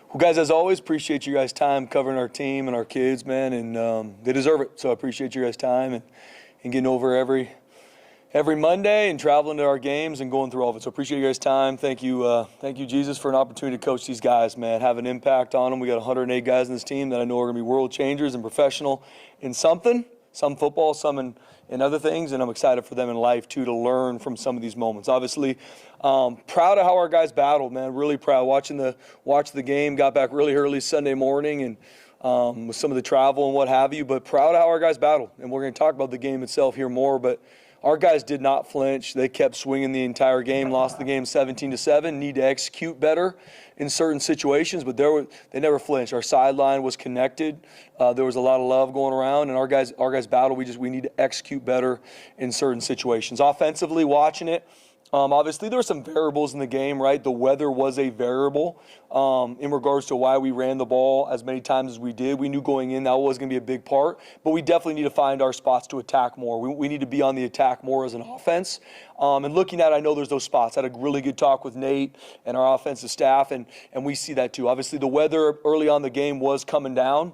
Well, guys, as always, appreciate you guys' time covering our team and our kids, man, and they deserve it. So I appreciate you guys' time and getting over every Monday and traveling to our games and going through all of it. So appreciate you guys' time. Thank you, Jesus, for an opportunity to coach these guys, man, have an impact on them. We got 108 guys in this team that I know are going to be world changers and professional in something, some football, some in other things, and I'm excited for them in life, too, to learn from some of these moments. Obviously, proud of how our guys battled, man, really proud. Watch the game, got back really early Sunday morning and with some of the travel and what have you, but proud of how our guys battled. And we're going to talk about the game itself here more, but our guys did not flinch. They kept swinging the entire game, lost the game 17-7, need to execute better in certain situations, but they never flinched. Our sideline was connected. There was a lot of love going around, and our guys battled. We need to execute better in certain situations. Offensively, watching it, obviously there were some variables in the game, right? The weather was a variable in regards to why we ran the ball as many times as we did. We knew going in that was going to be a big part, but we definitely need to find our spots to attack more. We need to be on the attack more as an offense. And looking at it, I know there's those spots. I had a really good talk with Nate and our offensive staff, and we see that too. Obviously, the weather early on in the game was coming down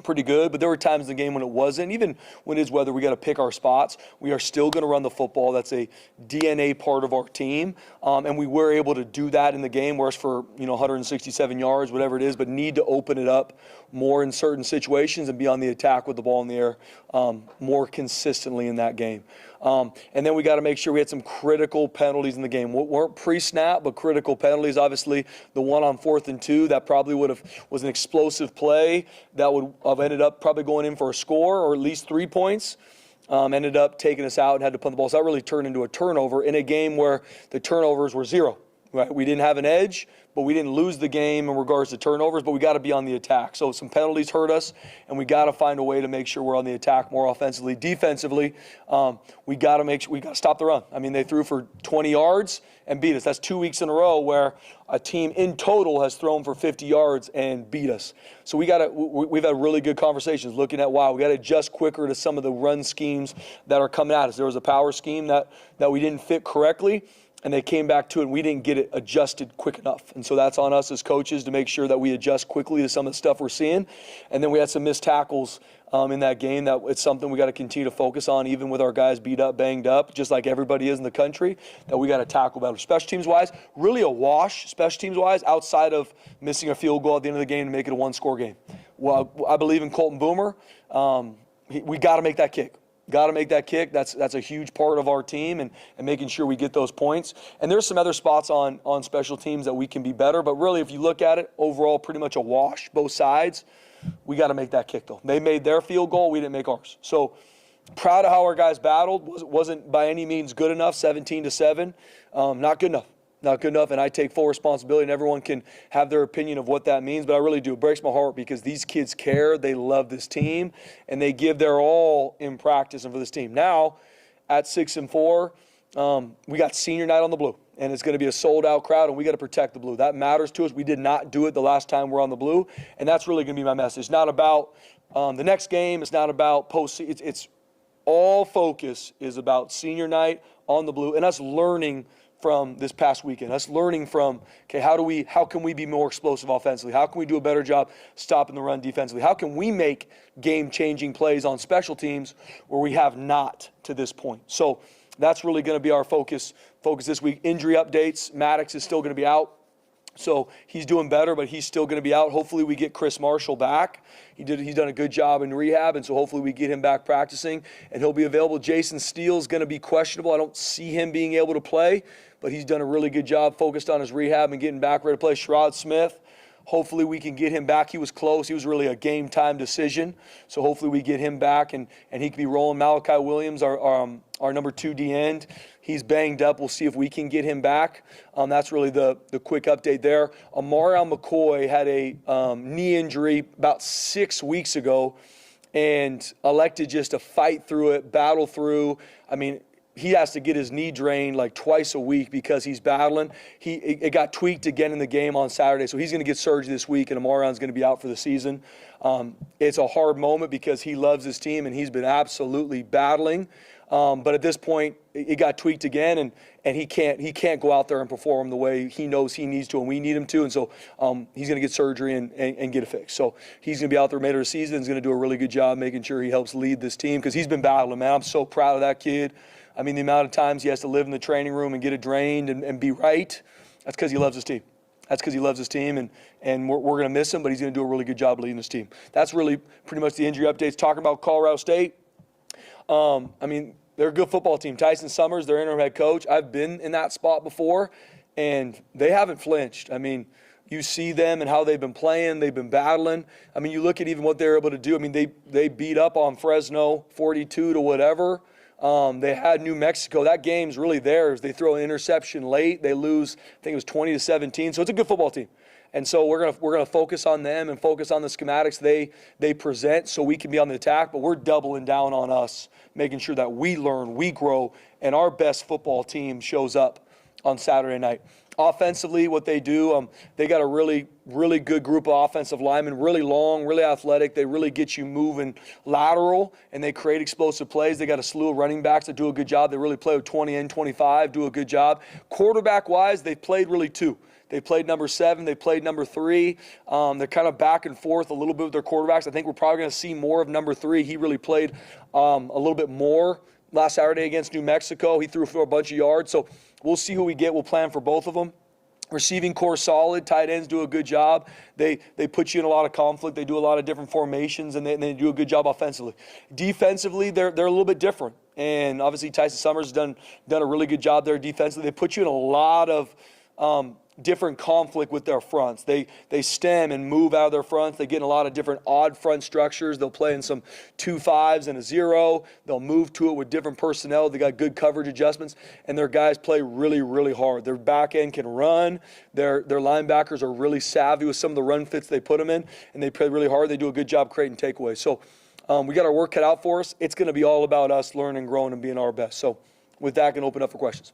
pretty good, but there were times in the game when it wasn't. Even when it's weather, we got to pick our spots. We are still going to run the football. That's a DNA part of our team, and we were able to do that in the game. Whereas for 167 yards, whatever it is, but need to open it up more in certain situations and be on the attack with the ball in the air more consistently in that game. And then we got to make sure we had some critical penalties in the game. Weren't pre-snap, but critical penalties. Obviously, the one on 4th and 2, that probably was an explosive play that would have ended up probably going in for a score or at least 3 points. Ended up taking us out and had to punt the ball. So that really turned into a turnover in a game where the turnovers were 0. Right? We didn't have an edge, but we didn't lose the game in regards to turnovers, but we got to be on the attack. So some penalties hurt us, and we got to find a way to make sure we're on the attack more offensively. Defensively, we got to stop the run. I mean, they threw for 20 yards and beat us. That's 2 weeks in a row where a team in total has thrown for 50 yards and beat us. So we've had really good conversations looking at, wow, we got to adjust quicker to some of the run schemes that are coming at us. There was a power scheme that we didn't fit correctly, and they came back to it, and we didn't get it adjusted quick enough. And so that's on us as coaches to make sure that we adjust quickly to some of the stuff we're seeing. And then we had some missed tackles in that game. That it's something we got to continue to focus on, even with our guys beat up, banged up, just like everybody is in the country, that we got to tackle better. Special teams-wise, really a wash, special teams-wise, outside of missing a field goal at the end of the game to make it a one-score game. Well, I believe in Colton Boomer. We got to make that kick. Got to make that kick. That's a huge part of our team and making sure we get those points. And there's some other spots on special teams that we can be better. But really, if you look at it, overall, pretty much a wash, both sides. We got to make that kick, though. They made their field goal. We didn't make ours. So proud of how our guys battled. Wasn't by any means good enough, 17-7. Not good enough. Not good enough, and I take full responsibility, and everyone can have their opinion of what that means, but I really do. It breaks my heart because these kids care, they love this team, and they give their all in practice and for this team. Now, at 6-4, we got senior night on the blue, and it's going to be a sold-out crowd, and we got to protect the blue. That matters to us. We did not do it the last time we're on the blue, and that's really going to be my message. It's not about the next game. It's not about postseason. It's all focus is about senior night on the blue, and us learning from this past weekend, us learning from, okay, how can we be more explosive offensively? How can we do a better job stopping the run defensively? How can we make game-changing plays on special teams where we have not to this point? So that's really going to be our focus this week. Injury updates, Maddox is still going to be out. So he's doing better, but he's still going to be out. Hopefully we get Chris Marshall back. He's done a good job in rehab, and so hopefully we get him back practicing, and he'll be available. Jason Steele's going to be questionable. I don't see him being able to play, but he's done a really good job focused on his rehab and getting back ready to play. Sherrod Smith, hopefully we can get him back. He was close. He was really a game-time decision, so hopefully we get him back, and he can be rolling. Malachi Williams, our number 2 D-end, he's banged up. We'll see if we can get him back. That's really the quick update there. Amarion McCoy had a knee injury about 6 weeks ago and elected just to fight through it, battle through. I mean, he has to get his knee drained like twice a week because he's battling. It got tweaked again in the game on Saturday, so he's going to get surgery this week, and Amaron's going to be out for the season. It's a hard moment because he loves his team, and he's been absolutely battling. But at this point, it got tweaked again, and he can't go out there and perform the way he knows he needs to and we need him to. And so he's going to get surgery and get it fixed. So he's going to be out there later this season. He's going to do a really good job making sure he helps lead this team because he's been battling, man. I'm so proud of that kid. I mean, the amount of times he has to live in the training room and get it drained and be right, that's because he loves his team. That's because he loves his team, and we're going to miss him, but he's going to do a really good job leading his team. That's really pretty much the injury updates. Talking about Colorado State, I mean, they're a good football team. Tyson Summers, their interim head coach, I've been in that spot before, and they haven't flinched. I mean, you see them and how they've been playing. They've been battling. I mean, you look at even what they're able to do. I mean, they beat up on Fresno 42 to whatever. They had New Mexico. That game's really theirs. They throw an interception late. They lose, I think it was 20-17. So it's a good football team. And so we're gonna focus on them and focus on the schematics they present so we can be on the attack. But we're doubling down on us, making sure that we learn, we grow, and our best football team shows up on Saturday night. Offensively, what they do, they got a really, really good group of offensive linemen, really long, really athletic. They really get you moving lateral, and they create explosive plays. They got a slew of running backs that do a good job. They really play with 20 and 25, do a good job. Quarterback-wise, they played really two. They played number 7. They played number 3. They're kind of back and forth a little bit with their quarterbacks. I think we're probably going to see more of number 3. He really played a little bit more last Saturday against New Mexico. He threw for a bunch of yards. So we'll see who we get. We'll plan for both of them. Receiving core solid. Tight ends do a good job. They put you in a lot of conflict. They do a lot of different formations, and they do a good job offensively. Defensively, they're a little bit different. And obviously Tyson Summers has done a really good job there defensively. They put you in a lot of different conflict with their fronts. They stem and move out of their fronts. They get in a lot of different odd front structures. They'll play in some 2-5s and a 0. They'll move to it with different personnel. They got good coverage adjustments, and their guys play really, really hard. Their back end can run. Their linebackers are really savvy with some of the run fits they put them in, and they play really hard. They do a good job creating takeaways. So we got our work cut out for us. It's going to be all about us learning, growing, and being our best. So with that, I can open up for questions.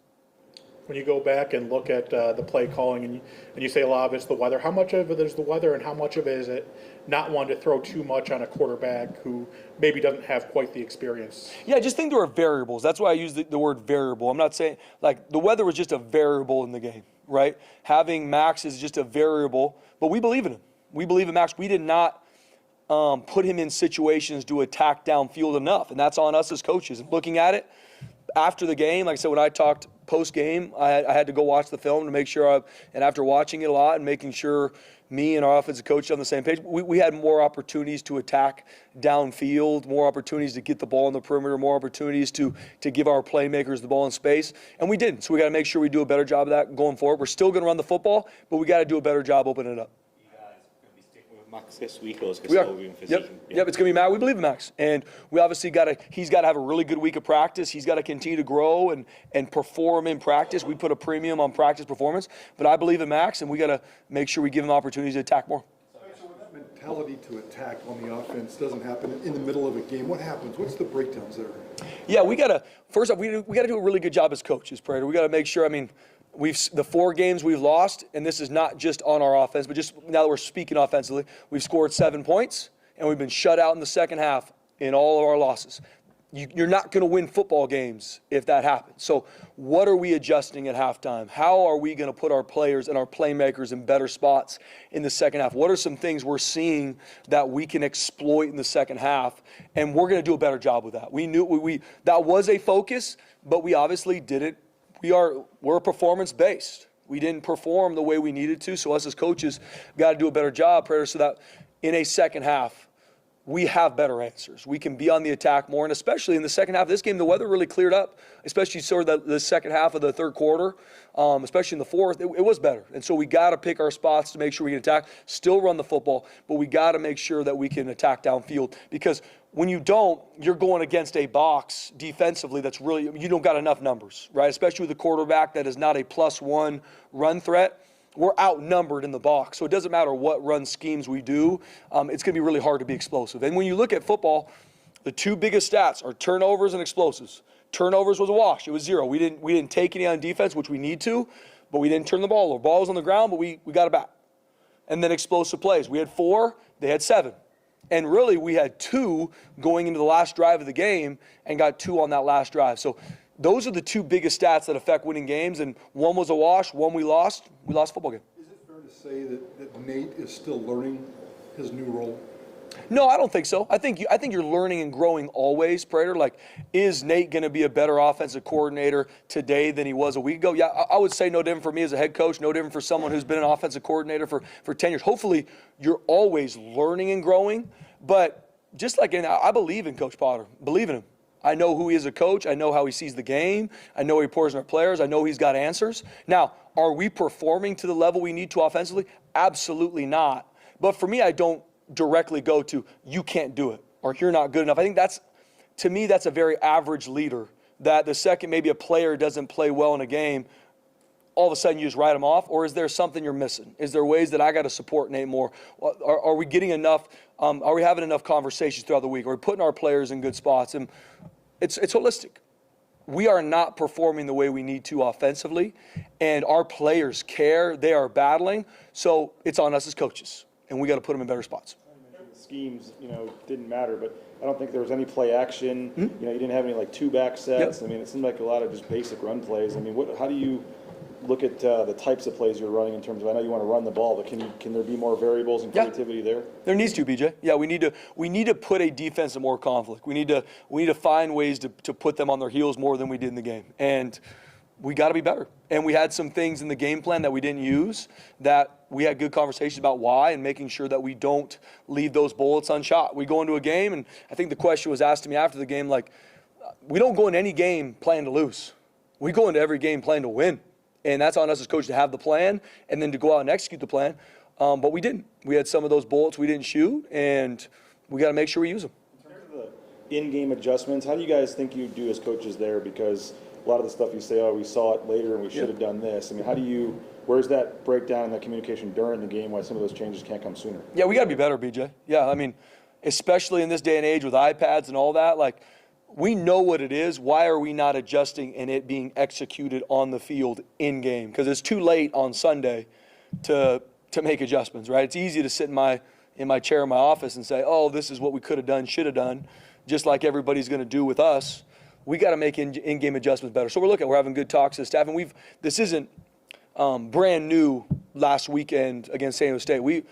When you go back and look at the play calling and you say a lot of it's the weather, how much of it is the weather and how much of it is it not wanting to throw too much on a quarterback who maybe doesn't have quite the experience? Yeah, I just think there are variables. That's why I use the word variable. I'm not saying, like, the weather was just a variable in the game, right? Having Max is just a variable, but we believe in him. We believe in Max. We did not put him in situations to attack downfield enough, and that's on us as coaches. And looking at it, after the game, like I said, when I talked post-game, I had to go watch the film to make sure, and after watching it a lot and making sure me and our offensive coach on the same page, we had more opportunities to attack downfield, more opportunities to get the ball in the perimeter, more opportunities to give our playmakers the ball in space, and we didn't. So we got to make sure we do a better job of that going forward. We're still going to run the football, but we got to do a better job opening it up. Max this week, or is it we are. still room for Yep, it's going to be Max. We believe in Max. And we obviously he's got to have a really good week of practice. He's got to continue to grow and perform in practice. We put a premium on practice performance. But I believe in Max, and we got to make sure we give him opportunities to attack more. So when that mentality to attack on the offense doesn't happen in the middle of a game, what happens? What's the breakdowns there? Yeah, first off, we got to do a really good job as coaches, Prater. We got to make sure, the 4 games we've lost, and this is not just on our offense, but just now that we're speaking offensively, we've scored 7 points, and we've been shut out in the second half in all of our losses. You're not going to win football games if that happens. So what are we adjusting at halftime? How are we going to put our players and our playmakers in better spots in the second half? What are some things we're seeing that we can exploit in the second half? And we're going to do a better job with that. We knew that was a focus, but we obviously didn't. We're performance-based. We didn't perform the way we needed to, so us as coaches got to do a better job, Prater, so that in a second half, we have better answers. We can be on the attack more, and especially in the second half of this game, the weather really cleared up, especially sort of the second half of the third quarter, especially in the fourth. It was better, and so we got to pick our spots to make sure we can attack, still run the football, but we got to make sure that we can attack downfield, because when you don't, you're going against a box defensively that's really, you don't got enough numbers, right? Especially with a quarterback that is not a +1 run threat. We're outnumbered in the box. So it doesn't matter what run schemes we do. It's going to be really hard to be explosive. And when you look at football, the 2 biggest stats are turnovers and explosives. Turnovers was a wash. It was 0. We didn't take any on defense, which we need to, but we didn't turn the ball over. Ball was on the ground, but we got it back. And then explosive plays. We had 4, they had 7. And really, we had 2 going into the last drive of the game and got 2 on that last drive. So those are the 2 biggest stats that affect winning games, and one was a wash, one we lost. We lost a football game. Is it fair to say that Nate is still learning his new role? No, I don't think so. I think you're learning and growing always, Prater. Like, is Nate going to be a better offensive coordinator today than he was a week ago? Yeah, I would say no different for me as a head coach, no different for someone who's been an offensive coordinator for 10 years. Hopefully, you're always learning and growing. But just like I believe in Coach Potter. Believe in him. I know who he is as a coach. I know how he sees the game. I know he pours in our players. I know he's got answers. Now, are we performing to the level we need to offensively? Absolutely not. But for me, I don't directly go to, you can't do it, or you're not good enough. I think to me, that's a very average leader, that the second maybe a player doesn't play well in a game, all of a sudden you just write them off? Or is there something you're missing? Is there ways that I got to support Nate more? Are we getting enough, are we having enough conversations throughout the week? Are we putting our players in good spots? And it's holistic. We are not performing the way we need to offensively, and our players care. They are battling. So it's on us as coaches, and we got to put them in better spots. The schemes, didn't matter, but I don't think there was any play action. You didn't have any like 2-back sets. Yep. I mean, it seemed like a lot of just basic run plays. I mean, how do you look at the types of plays you're running in terms of, I know you want to run the ball, but can there be more variables and creativity there? There needs to, BJ. Yeah, we need to put a defense in more conflict. We need to find ways to put them on their heels more than we did in the game. And we got to be better. And we had some things in the game plan that we didn't use, that we had good conversations about why, and making sure that we don't leave those bullets unshot. We go into a game, and I think the question was asked to me after the game, like, we don't go into any game planning to lose. We go into every game planning to win. And that's on us as coaches to have the plan and then to go out and execute the plan. But we didn't. We had some of those bullets we didn't shoot, and we got to make sure we use them. In terms of the in-game adjustments, how do you guys think you do as coaches there? Because a lot of the stuff you say, oh, we saw it later and we should have done this. I mean, where's that breakdown and that communication during the game, why some of those changes can't come sooner? Yeah, we got to be better, BJ. Yeah, I mean, especially in this day and age with iPads and all that, like, we know what it is. Why are we not adjusting and it being executed on the field in game? Because it's too late on Sunday to make adjustments, right? It's easy to sit in my chair in my office and say, oh, this is what we could have done, should have done, just like everybody's going to do with us. We got to make in-game adjustments better. So we're having good talks to the staff, and this isn't brand new. Last weekend against San Diego State,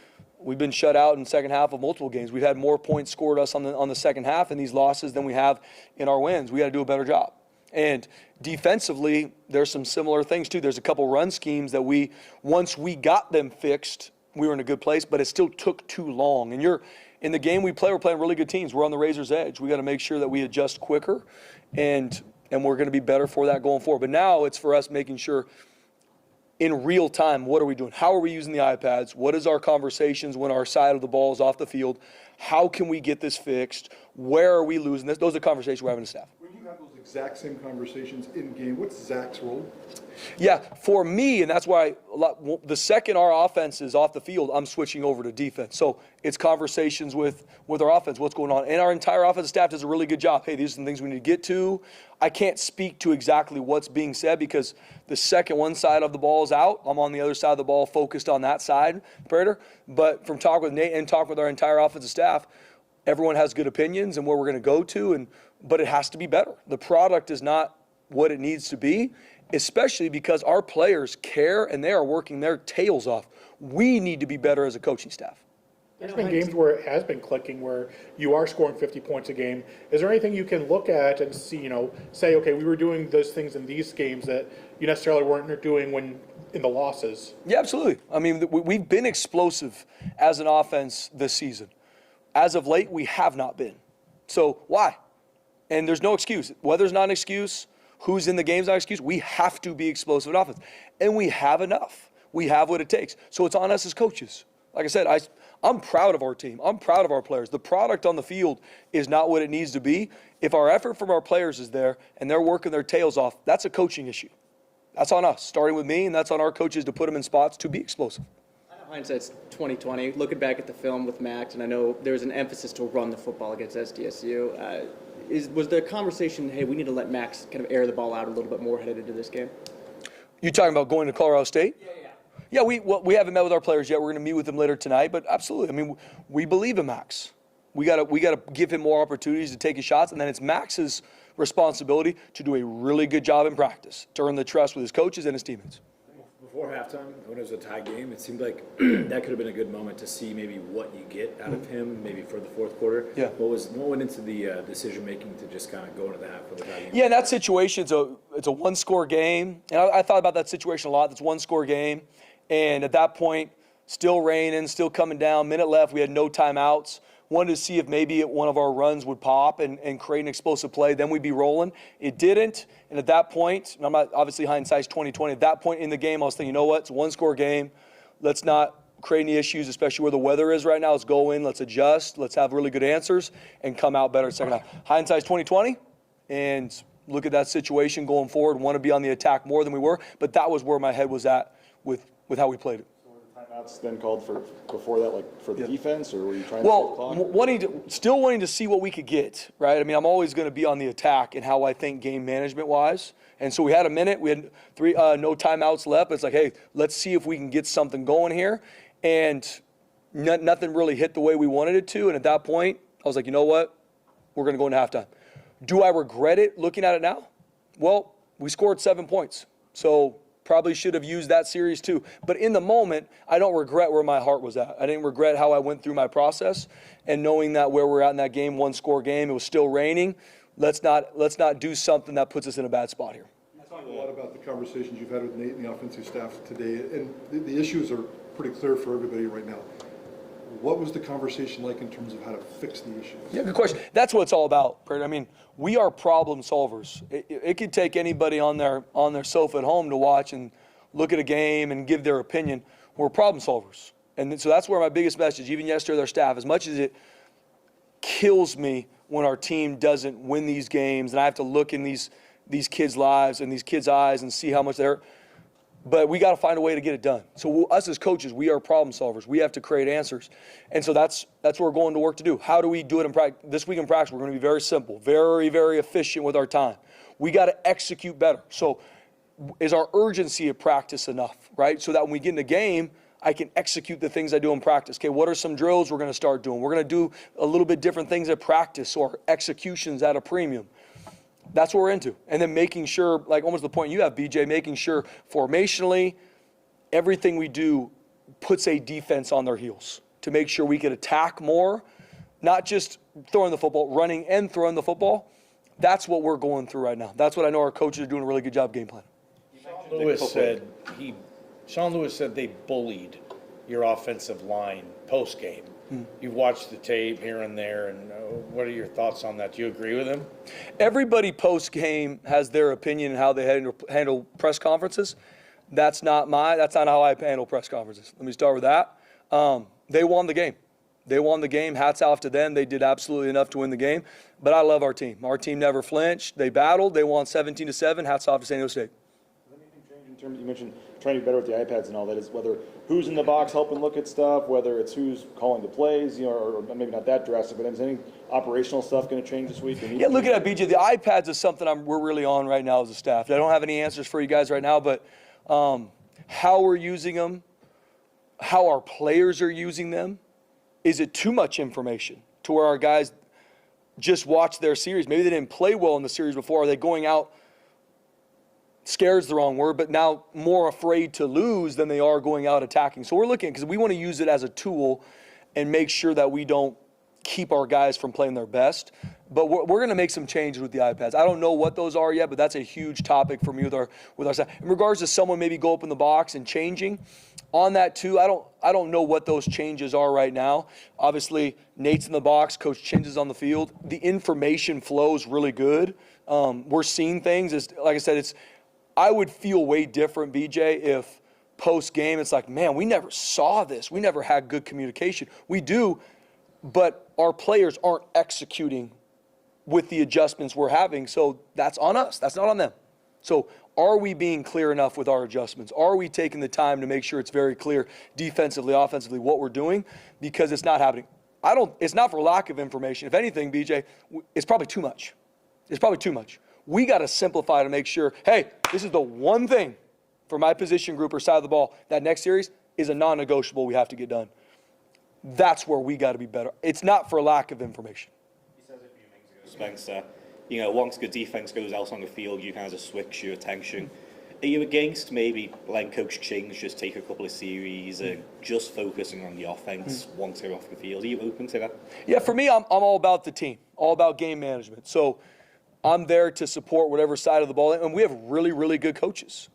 We've been shut out in the second half of multiple games. We've had more points scored us on the second half in these losses than we have in our wins. We got to do a better job. And defensively, there's some similar things too. There's a couple run schemes that once we got them fixed, we were in a good place, but it still took too long. And in the game we play, we're playing really good teams. We're on the razor's edge. We got to make sure that we adjust quicker, and we're going to be better for that going forward. But now it's for us making sure in real time, what are we doing? How are we using the iPads? What is our conversations when our side of the ball is off the field? How can we get this fixed? Where are we losing this? Those are conversations we're having with staff. When you have those exact same conversations in game, what's Zach's role? Yeah, for me, and that's why the second our offense is off the field, I'm switching over to defense. So it's conversations with our offense, what's going on. And our entire offensive staff does a really good job. Hey, these are the things we need to get to. I can't speak to exactly what's being said because the second one side of the ball is out, I'm on the other side of the ball focused on that side, Prater. But from talking with Nate and talking with our entire offensive staff, everyone has good opinions and where we're going to go to, but it has to be better. The product is not what it needs to be, especially because our players care and they are working their tails off. We need to be better as a coaching staff. There's been games where it has been clicking, where you are scoring 50 points a game. Is there anything you can look at and see, say, okay, we were doing those things in these games that you necessarily weren't doing when in the losses? Yeah, absolutely. I mean, we've been explosive as an offense this season. As of late, we have not been. So why? And there's no excuse. Weather's not an excuse. Who's in the game's not an excuse. We have to be explosive in offense. And we have enough. We have what it takes. So it's on us as coaches. Like I said, I'm proud of our team. I'm proud of our players. The product on the field is not what it needs to be. If our effort from our players is there and they're working their tails off, that's a coaching issue. That's on us, starting with me, and that's on our coaches to put them in spots to be explosive. I know hindsight's 20/20. Looking back at the film with Max, and I know there was an emphasis to run the football against SDSU. Was the conversation, hey, we need to let Max kind of air the ball out a little bit more headed into this game? You talking about going to Colorado State? Yeah, we haven't met with our players yet. We're going to meet with them later tonight, but absolutely. I mean, we believe in Max. We got to give him more opportunities to take his shots, and then it's Max's responsibility to do a really good job in practice, to earn the trust with his coaches and his teammates. Before halftime, when it was a tie game, it seemed like that could have been a good moment to see maybe what you get out of him, maybe for the fourth quarter. Yeah. What went into the decision making to just kind of go into the half for the tie game? Yeah, in that situation, it's a one-score game, and I thought about that situation a lot. It's a one-score game, and at that point, still raining, still coming down, minute left. We had no timeouts. Wanted to see if maybe one of our runs would pop and create an explosive play. Then we'd be rolling. It didn't. And at that point, and I'm not obviously hindsight's 20/20. At that point in the game, I was thinking, you know what? It's a one-score game. Let's not create any issues, especially where the weather is right now. Let's go in. Let's adjust. Let's have really good answers and come out better second half. Hindsight's 20/20, and look at that situation going forward. Want to be on the attack more than we were, but that was where my head was at with how we played it. Timeouts then called for before that, like for the defense, or were you trying to Well, save clock? still wanting to see what we could get, right? I mean, I'm always going to be on the attack and how I think game management wise. And so we had a minute. We had no timeouts left. It's like, hey, let's see if we can get something going here. And nothing really hit the way we wanted it to. And at that point, I was like, you know what? We're going to go into halftime. Do I regret it looking at it now? Well, we scored 7 points. So probably should have used that series too. But in the moment, I don't regret where my heart was at. I didn't regret how I went through my process, and knowing that where we're at in that game, one-score game, it was still raining. Let's not do something that puts us in a bad spot here. You talk a lot about the conversations you've had with Nate and the offensive staff today, and the issues are pretty clear for everybody right now. What was the conversation like in terms of how to fix the issues? Yeah, good question. That's what it's all about, Brett. I mean, we are problem solvers. It could take anybody on their sofa at home to watch and look at a game and give their opinion. We're problem solvers. And so that's where my biggest message, even yesterday with our staff, as much as it kills me when our team doesn't win these games and I have to look in these kids' lives and these kids' eyes and see how much they're, but we got to find a way to get it done. So us as coaches, we are problem solvers. We have to create answers. And so that's what we're going to work to do. How do we do it in practice? This week in practice, we're going to be very simple, very, very efficient with our time. We got to execute better. So is our urgency at practice enough, right? So that when we get in the game, I can execute the things I do in practice. Okay, what are some drills we're going to start doing? We're going to do a little bit different things at practice, or executions at a premium. That's what we're into. And then making sure, like almost the point you have, BJ, making sure formationally, everything we do puts a defense on their heels to make sure we can attack more, not just throwing the football, running and throwing the football. That's what we're going through right now. That's what I know our coaches are doing a really good job game planning. Sean Lewis said they bullied your offensive line post-game. You've watched the tape here and there, and what are your thoughts on that? Do you agree with him? Everybody post-game has their opinion on how they handle press conferences. That's not how I handle press conferences. Let me start with that. They won the game. They won the game. Hats off to them. They did absolutely enough to win the game. But I love our team. Our team never flinched. They battled. They won 17-7. Hats off to San Diego State. Does anything change in terms, you mentioned trying to be better with the iPads and all that, is whether who's in the box helping look at stuff, whether it's who's calling the plays, or maybe not that drastic, but is any operational stuff going to change this week? Yeah, look at that, BJ. The iPads is something we're really on right now as a staff. I don't have any answers for you guys right now, but how we're using them, how our players are using them, is it too much information to where our guys just watch their series? Maybe they didn't play well in the series before. Are they going out, scared's the wrong word, but now more afraid to lose than they are going out attacking? So we're looking, because we want to use it as a tool and make sure that we don't keep our guys from playing their best. But we're going to make some changes with the iPads. I don't know what those are yet, but that's a huge topic for me with our staff. In regards to someone maybe go up in the box and changing on that too, I don't know what those changes are right now. Obviously, Nate's in the box, Coach Chin's is on the field. The information flow is really good. We're seeing things. Like I said, I would feel way different, BJ, if post-game it's like, man, we never saw this. We never had good communication. We do, but our players aren't executing with the adjustments we're having, so that's on us. That's not on them. So are we being clear enough with our adjustments? Are we taking the time to make sure it's very clear defensively, offensively, what we're doing? Because it's not happening. It's not for lack of information. If anything, BJ, it's probably too much. It's probably too much. We got to simplify to make sure, hey, this is the one thing for my position group or side of the ball that next series is a non-negotiable we have to get done. That's where we got to be better. It's not for lack of information. He says a few minutes ago, Spencer, you know, once good defense goes out on the field, you kind of switch your attention. Are you against maybe letting Coach Ching just take a couple of series and just focusing on the offense once they're off the field? Are you open to that? Yeah, for me, I'm all about the team, all about game management. So I'm there to support whatever side of the ball. And we have really, really good coaches.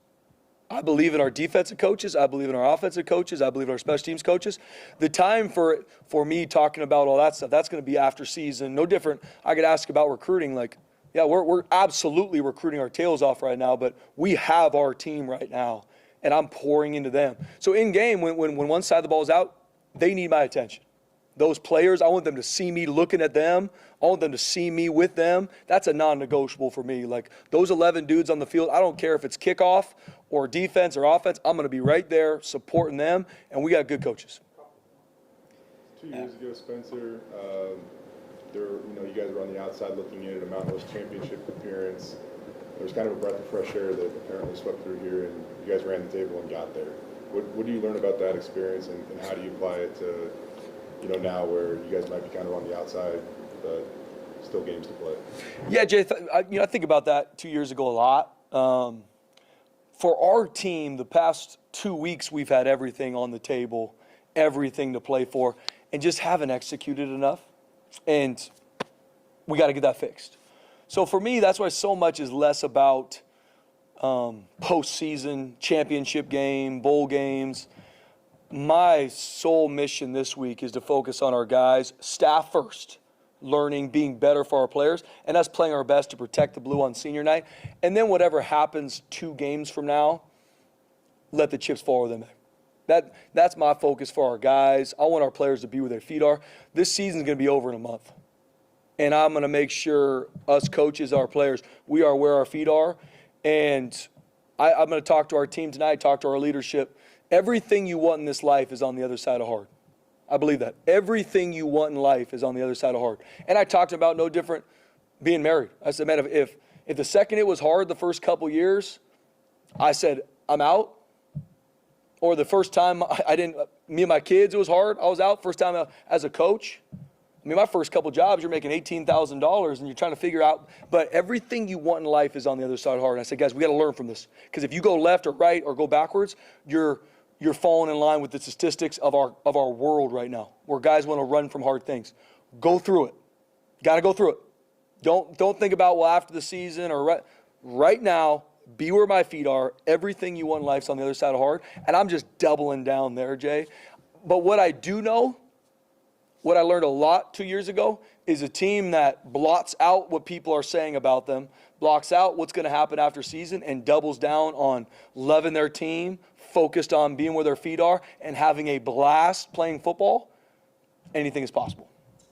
I believe in our defensive coaches. I believe in our offensive coaches. I believe in our special teams coaches. The time for me talking about all that stuff, that's going to be after season. No different. I could ask about recruiting. Like, yeah, we're absolutely recruiting our tails off right now, but we have our team right now, and I'm pouring into them. So in game, when one side of the ball is out, they need my attention. Those players, I want them to see me looking at them. I want them to see me with them. That's a non-negotiable for me. Like those 11 dudes on the field, I don't care if it's kickoff or defense or offense. I'm going to be right there supporting them, and we got good coaches. 2 years ago, Spencer, you guys were on the outside looking in at a Mountain West Championship appearance. There was kind of a breath of fresh air that apparently swept through here, and you guys ran the table and got there. What do you learn about that experience, and how do you apply it to, now where you guys might be kind of on the outside, but still games to play? Yeah, Jay, I think about that 2 years ago a lot. For our team, the past 2 weeks, we've had everything on the table, everything to play for, and just haven't executed enough. And we got to get that fixed. So for me, that's why so much is less about postseason, championship game, bowl games. My sole mission this week is to focus on our guys, staff first, learning, being better for our players, and us playing our best to protect the blue on senior night. And then whatever happens 2 games from now, let the chips fall where they may. That's my focus for our guys. I want our players to be where their feet are. This season's going to be over in a month. And I'm going to make sure us coaches, our players, we are where our feet are. And I'm going to talk to our team tonight, talk to our leadership. Everything you want in this life is on the other side of hard. I believe that. Everything you want in life is on the other side of hard. And I talked about no different being married. I said, man, if the second it was hard the first couple years, I said, I'm out. Or the first time me and my kids, it was hard. I was out first time as a coach. I mean, my first couple jobs, you're making $18,000 and you're trying to figure out, but everything you want in life is on the other side of hard. And I said, guys, we got to learn from this. Because if you go left or right or go backwards, you're falling in line with the statistics of our world right now, where guys want to run from hard things. Go through it. Got to go through it. Don't think about, well, after the season or right now, be where my feet are. Everything you want in life's on the other side of hard. And I'm just doubling down there, Jay. But what I do know, what I learned a lot 2 years ago, is a team that blots out what people are saying about them, blocks out what's going to happen after season, and doubles down on loving their team, focused on being where their feet are, and having a blast playing football. Anything is possible.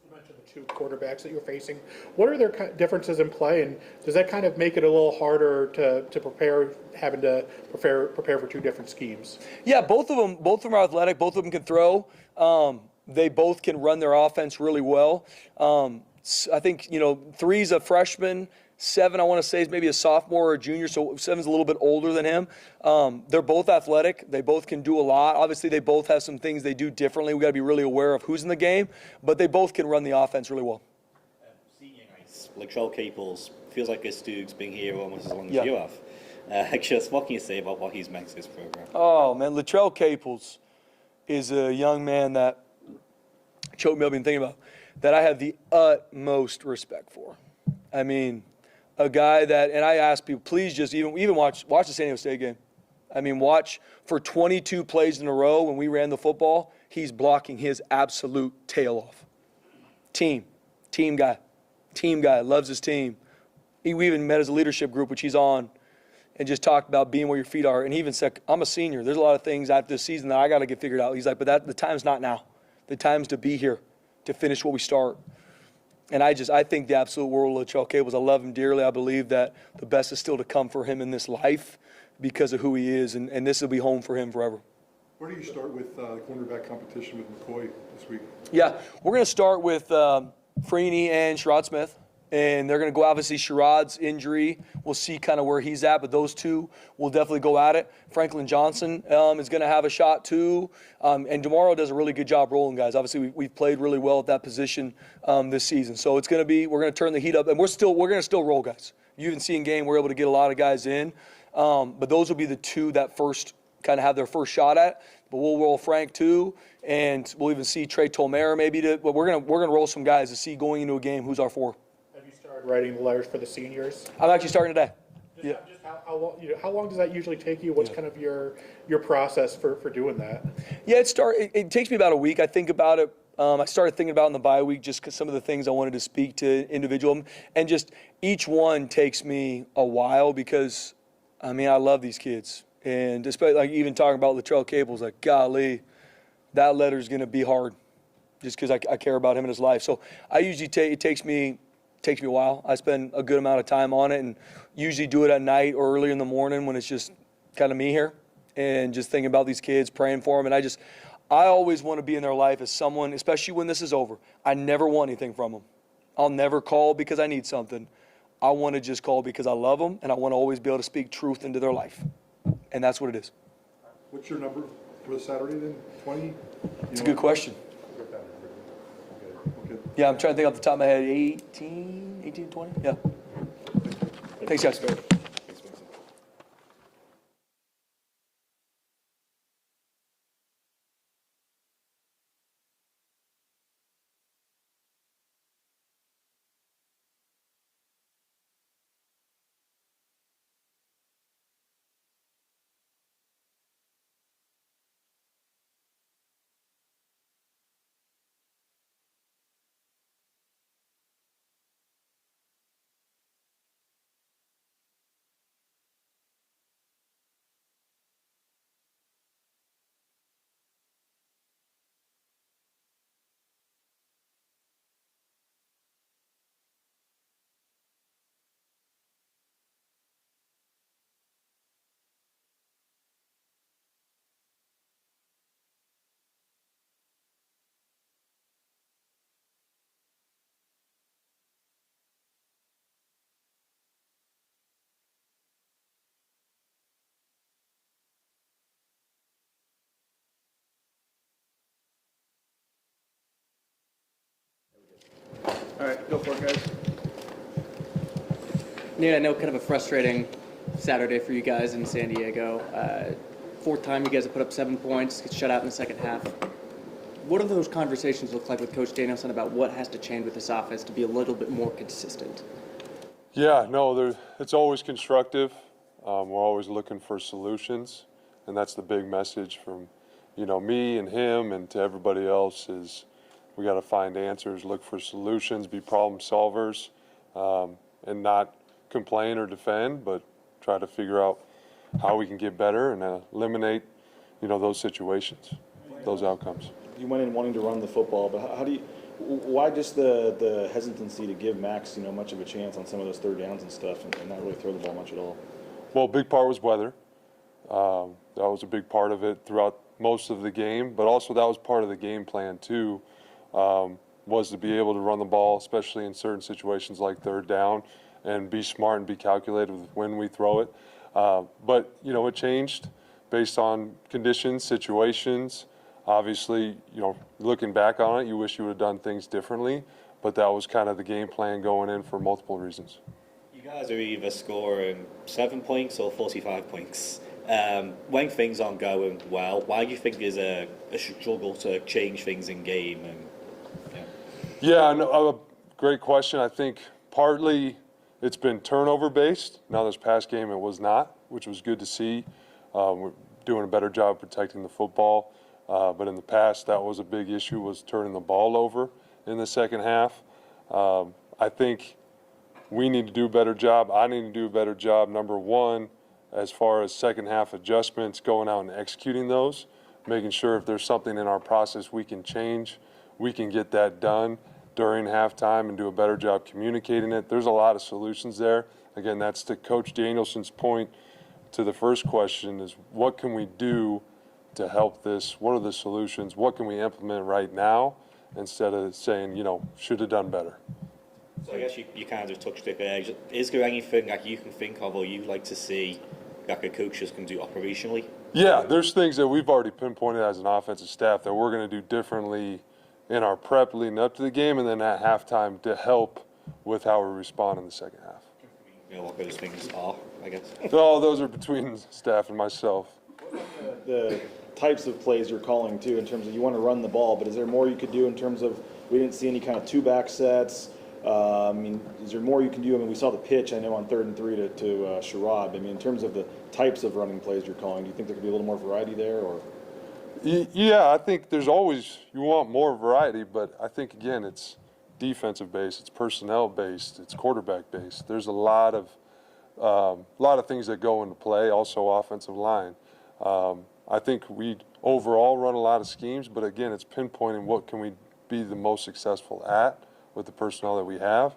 You mentioned the 2 quarterbacks that you're facing. What are their differences in play, and does that kind of make it a little harder to prepare, having to prepare for 2 different schemes? Yeah, both of them are athletic. Both of them can throw. They both can run their offense really well. I think, 3's a freshman. 7, I want to say, is maybe a sophomore or a junior, so 7's a little bit older than him. They're both athletic. They both can do a lot. Obviously, they both have some things they do differently. We got to be really aware of who's in the game, but they both can run the offense really well. Senior nights, Latrell Caples, feels like this dude's been here almost as long as you have. Just what can you say about what he's meant to this program? Oh, man, Latrell Caples is a young man that choked me up and thinking about, that I have the utmost respect for. I mean, a guy that, and I ask people, please just even watch the San Diego State game. I mean, watch for 22 plays in a row when we ran the football, he's blocking his absolute tail off. Team guy, loves his team. We even met as a leadership group, which he's on, and just talked about being where your feet are. And he even said, I'm a senior. There's a lot of things after this season that I got to get figured out. He's like, but the time's not now. The time's to be here, to finish what we start. And I think the absolute world of Latrell Caples, I love him dearly. I believe that the best is still to come for him in this life because of who he is, and this will be home for him forever. Where do you start with cornerback competition with McCoy this week? Yeah, we're going to start with Freeney and Sherrod Smith, And they're going to go, obviously, Sherrod's injury. We'll see kind of where he's at, but those two will definitely go at it. Franklin Johnson is going to have a shot too. And DeMauro does a really good job rolling guys. Obviously, we've played really well at that position this season. So it's going to be, we're going to turn the heat up, and we're going to still roll guys. You even see in game, we're able to get a lot of guys in. But those will be the two that first kind of have their first shot at. But we'll roll Frank too, and we'll even see Trey Tolmere maybe. But we're gonna roll some guys to see going into a game who's our four. Have you started writing the letters for the seniors? I'm actually starting today. Just how long does that usually take you? What's kind of your process for doing that? Yeah, it takes me about a week. I think about it. I started thinking about it in the bye week just because some of the things I wanted to speak to individual, and just each one takes me a while because, I mean, I love these kids. And especially like even talking about Latrell Cable's, like, golly, that letter's going to be hard just because I care about him and his life. So I usually it takes me a while. I spend a good amount of time on it and usually do it at night or early in the morning when it's just kind of me here and just thinking about these kids, praying for them. And I always want to be in their life as someone, especially when this is over. I never want anything from them. I'll never call because I need something. I want to just call because I love them, and I want to always be able to speak truth into their life. And that's what it is. What's your number for Saturday then? 20? It's a good question. Okay. Yeah, I'm trying to think off the top of my head. 18, 20? Yeah. Thanks, guys. All right, go for it, guys. Nate, I know kind of a frustrating Saturday for you guys in San Diego. Fourth time you guys have put up 7 points, get shut out in the second half. What do those conversations look like with Coach Danielson about what has to change with this offense to be a little bit more consistent? Yeah, no, it's always constructive. We're always looking for solutions, and that's the big message from, me and him and to everybody else is we got to find answers, look for solutions, be problem solvers, and not complain or defend, but try to figure out how we can get better and eliminate, those situations, those outcomes. You went in wanting to run the football, but why just the hesitancy to give Max, much of a chance on some of those third downs and stuff and not really throw the ball much at all? Well, a big part was weather. That was a big part of it throughout most of the game, but also that was part of the game plan too, was to be able to run the ball, especially in certain situations like third down, and be smart and be calculated with when we throw it. But, it changed based on conditions, situations. Obviously, looking back on it, you wish you would have done things differently, but that was kind of the game plan going in for multiple reasons. You guys are either scoring 7 points or 45 points. When things aren't going well, why do you think there's a struggle to change things in game? Yeah, great question. I think partly it's been turnover based. Now this past game it was not, which was good to see. We're doing a better job protecting the football. But in the past, that was a big issue, was turning the ball over in the second half. I think we need to do a better job. I need to do a better job, number one, as far as second half adjustments, going out and executing those, making sure if there's something in our process we can change, we can get that done during halftime and do a better job communicating it. There's a lot of solutions there. Again, that's to Coach Danielson's point to the first question is what can we do to help this? What are the solutions? What can we implement right now instead of saying, should have done better? So I guess you kind of touched it there. Is there anything that you can think of or you'd like to see that the coaches can do operationally? Yeah, there's things that we've already pinpointed as an offensive staff that we're going to do differently in our prep leading up to the game and then at halftime to help with how we respond in the second half. You know what those things are, I guess. No, those are between staff and myself. The types of plays you're calling too, in terms of you want to run the ball, but is there more you could do in terms of, we didn't see any kind of two-back sets. I mean, is there more you can do? I mean, we saw the pitch, I know, on 3rd and 3 to Sherrod. I mean, in terms of the types of running plays you're calling, do you think there could be a little more variety there? Or? Yeah, I think there's always, you want more variety, but I think, again, it's defensive-based, it's personnel-based, it's quarterback-based. There's a lot of things that go into play, also offensive line. I think we overall run a lot of schemes, but, again, it's pinpointing what can we be the most successful at with the personnel that we have.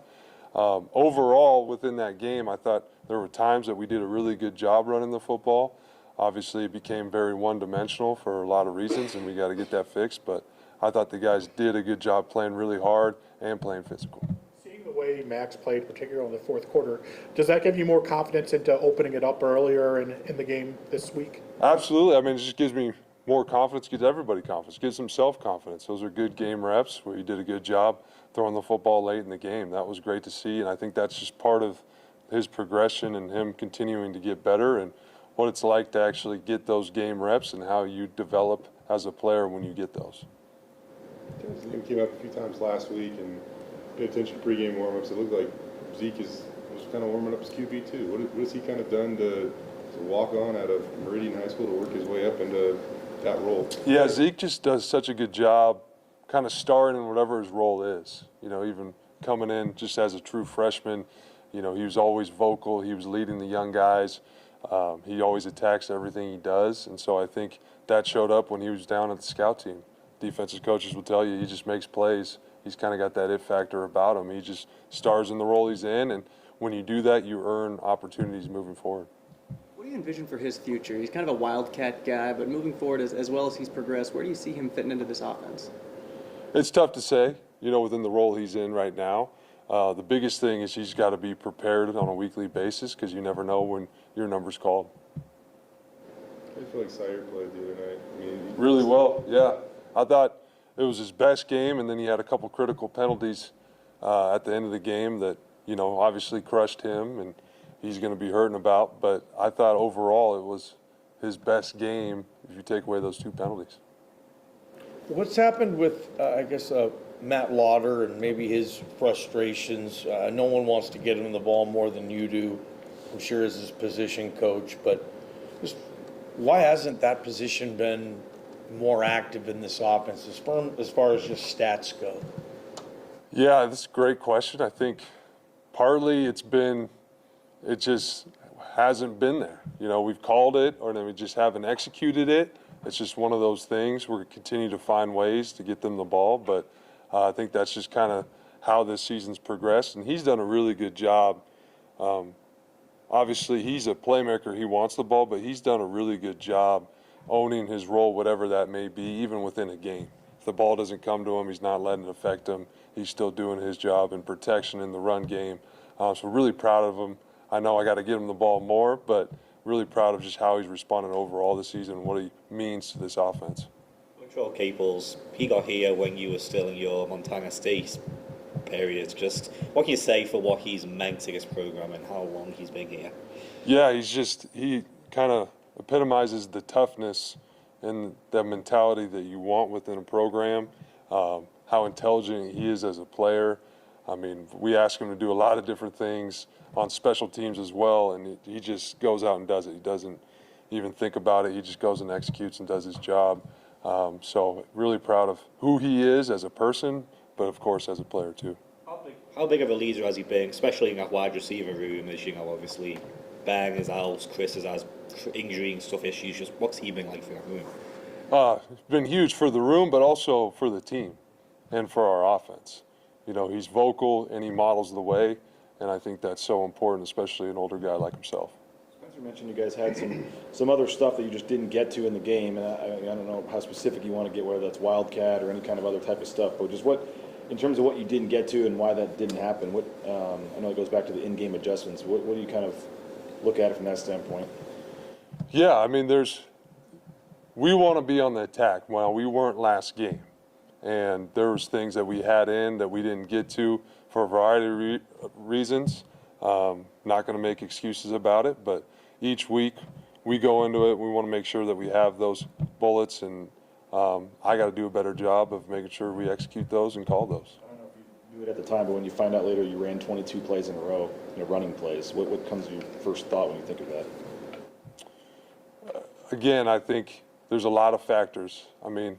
Overall, within that game, I thought there were times that we did a really good job running the football. Obviously, it became very one-dimensional for a lot of reasons, and we got to get that fixed. But I thought the guys did a good job playing really hard and playing physical. Seeing the way Max played, particularly in the fourth quarter, does that give you more confidence into opening it up earlier in the game this week? Absolutely. I mean, it just gives me more confidence, gives everybody confidence, gives them self-confidence. Those are good game reps where you did a good job throwing the football late in the game. That was great to see, and I think that's just part of his progression and him continuing to get better and what it's like to actually get those game reps and how you develop as a player when you get those. His name came up a few times last week and paid attention to pregame warm-ups. It looked like Zeke was kind of warming up his QB too. What has he kind of done to walk on out of Meridian High School to work his way up into that role? Yeah, Zeke just does such a good job kind of starting in whatever his role is. You know, even coming in just as a true freshman, you know, he was always vocal. He was leading the young guys. He always attacks everything he does. And so I think that showed up when he was down at the scout team. Defensive coaches will tell you he just makes plays. He's kind of got that it factor about him. He just stars in the role he's in. And when you do that, you earn opportunities moving forward. What do you envision for his future? He's kind of a wildcat guy, but moving forward, as well as he's progressed, where do you see him fitting into this offense? It's tough to say, you know, within the role he's in right now. The biggest thing is he's got to be prepared on a weekly basis because you never know when your number's called. I feel like Sire played the other night. I mean, Really well, yeah. I thought it was his best game, and then he had a couple critical penalties at the end of the game that, you know, obviously crushed him, and he's going to be hurting about. But I thought overall it was his best game if you take away those two penalties. What's happened with, I guess, Matt Lauder and maybe his frustrations? No one wants to get him the ball more than you do, I'm sure, as his position coach. But just why hasn't that position been more active in this offense as far as just stats go? Yeah, that's a great question. I think partly it just hasn't been there. You know, we've called it, or then we just haven't executed it. It's just one of those things. We're continuing to find ways to get them the ball, but I think that's just kind of how this season's progressed, and he's done a really good job. Obviously, he's a playmaker. He wants the ball, but he's done a really good job owning his role, whatever that may be, even within a game. If the ball doesn't come to him, he's not letting it affect him. He's still doing his job in protection in the run game. So really proud of him. I know I got to get him the ball more, but really proud of just how he's responded overall this season and what he means to this offense. Montreal Caples, he got here when you were still in your Montana State period. Just what can you say for what he's meant to this program and how long he's been here? Yeah, he kind of epitomizes the toughness and the mentality that you want within a program, how intelligent he is as a player. I mean, we ask him to do a lot of different things on special teams as well, and he just goes out and does it. He doesn't even think about it. He just goes and executes and does his job. So really proud of who he is as a person, but of course as a player too. How big of a leader has he been, especially in that wide receiver room? As you know, obviously, Ben is out, Chris has injury and stuff issues. Just what's he been like for that room? It's been huge for the room, but also for the team and for our offense. You know, he's vocal and he models the way, and I think that's so important, especially an older guy like himself. Spencer mentioned you guys had some other stuff that you just didn't get to in the game, and I don't know how specific you want to get, whether that's Wildcat or any kind of other type of stuff, but just what in terms of what you didn't get to and why that didn't happen, what I know it goes back to the in-game adjustments. What do you kind of look at it from that standpoint? Yeah, I mean, we want to be on the attack. Well, we weren't last game, and there was things that we had in that we didn't get to for a variety of reasons. Not going to make excuses about it, but each week we go into it. We want to make sure that we have those bullets, and I got to do a better job of making sure we execute those and call those. I don't know if you knew it at the time, but when you find out later you ran 22 plays in a row, running plays, what comes to your first thought when you think of that? Again, I think there's a lot of factors. I mean,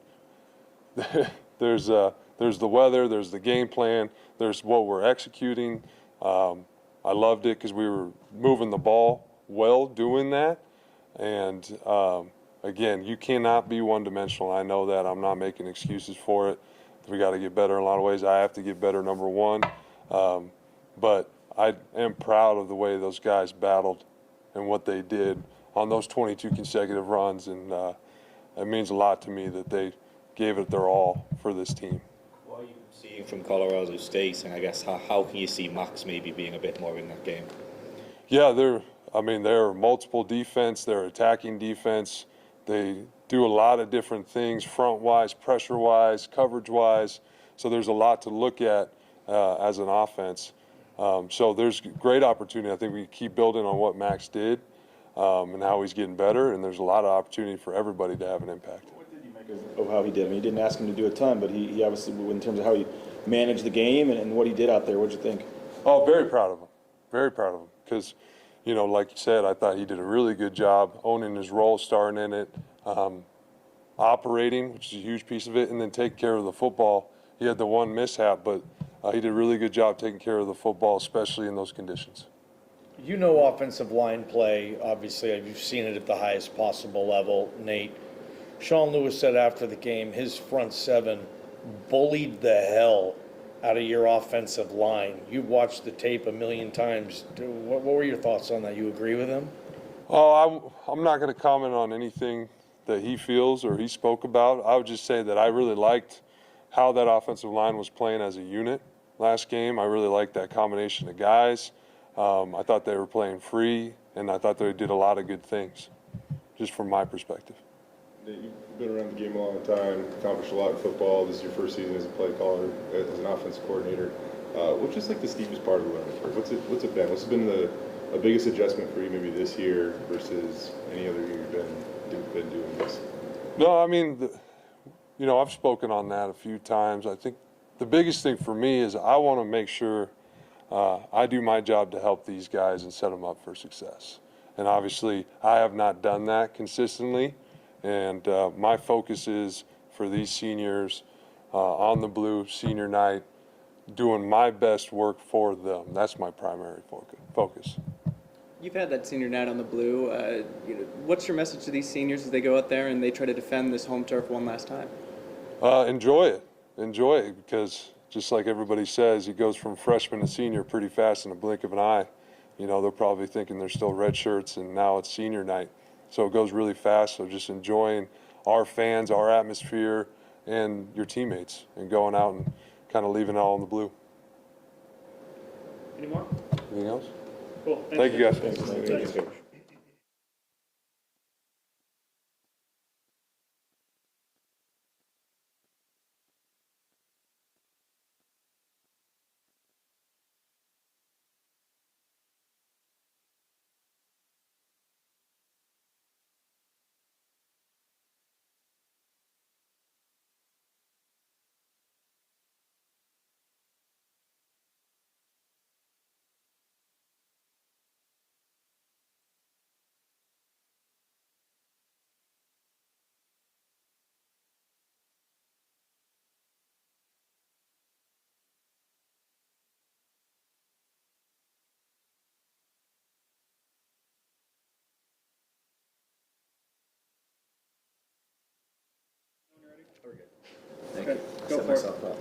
there's the weather, there's the game plan, there's what we're executing. I loved it because we were moving the ball well doing that. And again, you cannot be one-dimensional. I know that. I'm not making excuses for it. We got to get better in a lot of ways. I have to get better, number one. But I am proud of the way those guys battled and what they did on those 22 consecutive runs, and it means a lot to me that they gave it their all for this team. What are you seeing from Colorado State, and I guess how can you see Max maybe being a bit more in that game? Yeah, they're multiple defense, they're attacking defense. They do a lot of different things, front-wise, pressure-wise, coverage-wise. So there's a lot to look at as an offense. So there's great opportunity. I think we keep building on what Max did. And how he's getting better, and there's a lot of opportunity for everybody to have an impact. What did you make of how he did? I mean, you didn't ask him to do a ton, but he obviously, in terms of how he managed the game and what he did out there, what'd you think? Oh, very proud of him. Very proud of him. Because, like you said, I thought he did a really good job owning his role, starting in it, operating, which is a huge piece of it, and then taking care of the football. He had the one mishap, but he did a really good job taking care of the football, especially in those conditions. Offensive line play, obviously, you've seen it at the highest possible level, Nate. Sean Lewis said after the game his front seven bullied the hell out of your offensive line. You've watched the tape a million times. What were your thoughts on that? You agree with him? Oh, I'm not going to comment on anything that he feels or he spoke about. I would just say that I really liked how that offensive line was playing as a unit last game. I really liked that combination of guys. I thought they were playing free, and I thought they did a lot of good things, just from my perspective. You've been around the game a long time, accomplished a lot in football. This is your first season as a play caller, as an offensive coordinator. What's just like the steepest part of the learning curve? What's it been? What's been the biggest adjustment for you maybe this year versus any other year you've been doing this? No, I mean, I've spoken on that a few times. I think the biggest thing for me is I want to make sure I do my job to help these guys and set them up for success. And obviously, I have not done that consistently. And my focus is for these seniors on the blue senior night, doing my best work for them. That's my primary focus. You've had that senior night on the blue. What's your message to these seniors as they go out there and they try to defend this home turf one last time? Enjoy it. Enjoy it, because just like everybody says, it goes from freshman to senior pretty fast in a blink of an eye. They're probably thinking they're still red shirts, and now it's senior night. So it goes really fast. So just enjoying our fans, our atmosphere, and your teammates, and going out and kind of leaving it all in the blue. Any more? Anything else? Cool. Thank you, guys. Thanks, Coach. Thank you. Go Set for it. myself up.